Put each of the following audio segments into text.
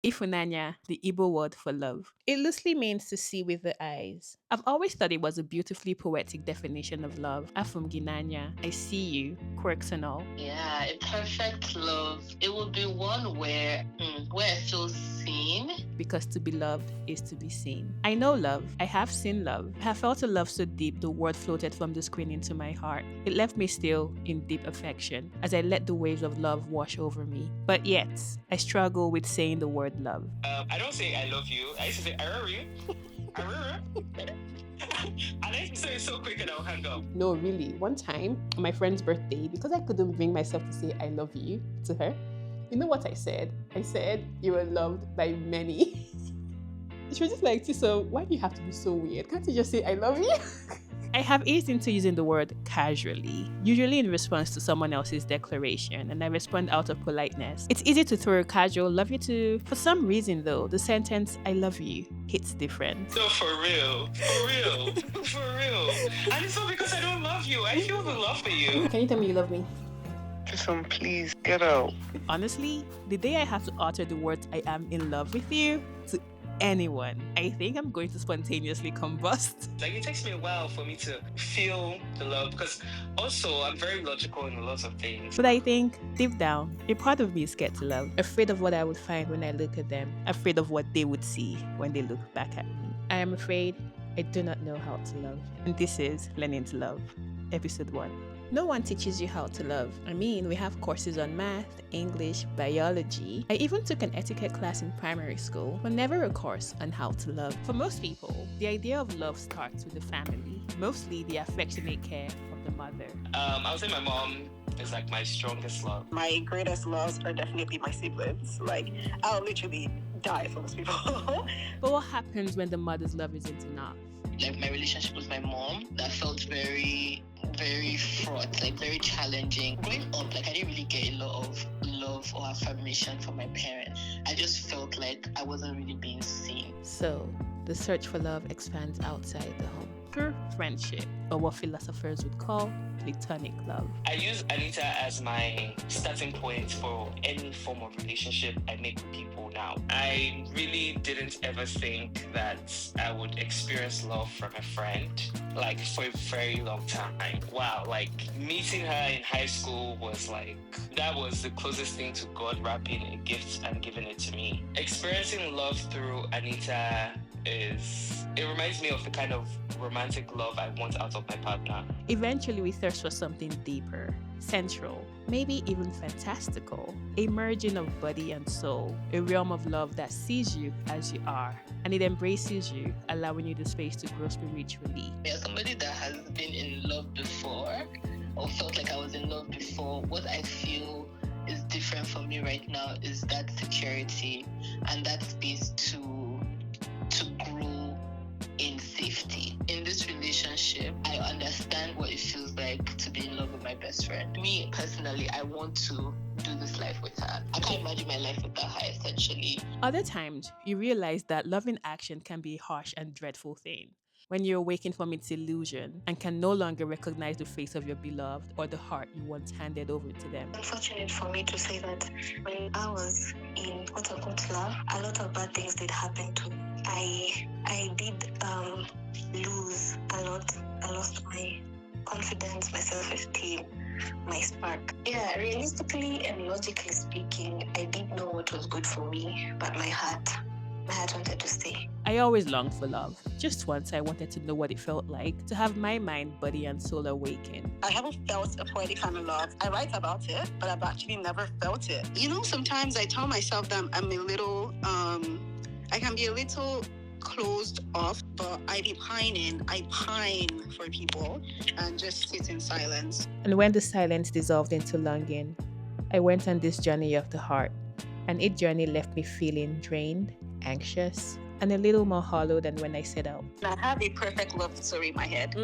Ifunanya, the Igbo word for love. It loosely means to see with the eyes. I've always thought it was a beautifully poetic definition of love. Ginanya, I see you, quirks and all. Yeah, a perfect love. It will be one where I feel seen. Because to be loved is to be seen. I know love. I have seen love. I have felt a love so deep the word floated from the screen into my heart. It left me still in deep affection as I let the waves of love wash over me. But yet, I struggle with saying the word love. I don't say I love you. I used to say I love you. I love you. And I used to say it so quick and I'll hang up. No, really. One time, on my friend's birthday, because I couldn't bring myself to say I love you to her, you know what I said? I said, you were loved by many. She was just like, so why do you have to be so weird? Can't you just say I love you? I have eased into using the word casually, usually in response to someone else's declaration, and I respond out of politeness. It's easy to throw a casual love you too. For some reason though, the sentence I love you hits different. So for real. For real. And it's not because I don't love you. I feel the love for you. Can you tell me you love me? Jason, please, get out. Honestly, the day I have to utter the words I am in love with you to anyone, I think I'm going to spontaneously combust. Like, it takes me a while for me to feel the love because also I'm very logical in a lot of things. But I think deep down, a part of me is scared to love, afraid of what I would find when I look at them, afraid of what they would see when they look back at me. I am afraid I do not know how to love. And this is Learning to Love, episode 1. No one teaches you how to love. I mean, we have courses on math, English, biology. I even took an etiquette class in primary school, but never a course on how to love. For most people, the idea of love starts with the family, mostly the affectionate care of the mother. I would say my mom is like my strongest love. My greatest loves are definitely my siblings. Like, I'll literally die for those people. But what happens when the mother's love isn't enough? Like my relationship with my mom, that felt very fraught, like very challenging. Growing up, like I didn't really get a lot of love or affirmation from my parents. I just felt like I wasn't really being seen. So, the search for love expands outside the home through friendship, or what philosophers would call platonic love. I use Anita as my starting point for any form of relationship I make with people now. I really didn't ever think that I would experience love from a friend, like for a very long time. Wow, like meeting her in high school was like, that was the closest thing to God wrapping a gift and giving it to me. Experiencing love through Anita it reminds me of the kind of romantic love I want out of my partner. Eventually, we thirst for something deeper, central, maybe even fantastical, a merging of body and soul, a realm of love that sees you as you are, and it embraces you, allowing you the space to grow spiritually. Yeah, somebody that has been in love before, or felt like I was in love before, what I feel is different for me right now is that security and that space to grow in safety. In this relationship, I understand what it feels like to be in love with my best friend. Me, personally, I want to do this life with her. I can't imagine my life without her, essentially. Other times, you realize that love in action can be a harsh and dreadful thing. When you're awakened from its illusion and can no longer recognize the face of your beloved or the heart you once handed over to them. Unfortunate for me to say that when I was in quote-unquote love, a lot of bad things did happen to me. I did lose a lot. I lost my confidence, my self-esteem, my spark. Yeah, realistically and logically speaking, I did know what was good for me, but my heart wanted to stay. I always longed for love. Just once I wanted to know what it felt like to have my mind, body, and soul awaken. I haven't felt a poetic kind of love. I write about it, but I've actually never felt it. You know, sometimes I tell myself that I'm a little, I can be a little closed off, but I pine for people and just sit in silence. And when the silence dissolved into longing, I went on this journey of the heart, and each journey left me feeling drained, anxious, and a little more hollow than when I set out. I have a perfect love story in my head.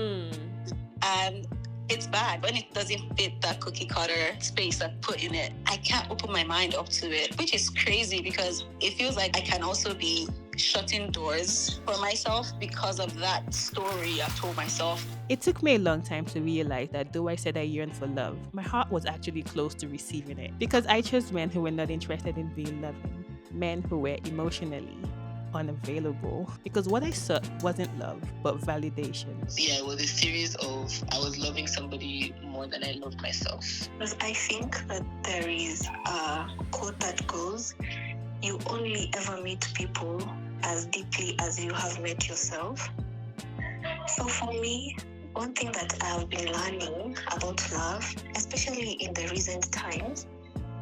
And it's bad when it doesn't fit that cookie cutter space I put in it. I can't open my mind up to it, which is crazy because it feels like I can also be shutting doors for myself because of that story I told myself. It took me a long time to realize that though I said I yearned for love, my heart was actually close to receiving it because I chose men who were not interested in being loving. men who were emotionally unavailable because what I sought wasn't love but validation. Yeah, it was a series of I was loving somebody more than I loved myself. Because I think that there is a quote that goes, you only ever meet people as deeply as you have met yourself. So for me, one thing that I've been learning about love, especially in the recent times,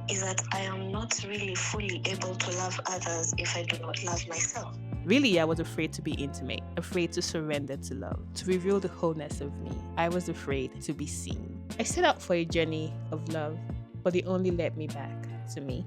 is that I am not really fully able to love others if I do not love myself. Really, I was afraid to be intimate, afraid to surrender to love, to reveal the wholeness of me. I was afraid to be seen. I set out for a journey of love, but it only led me back to me.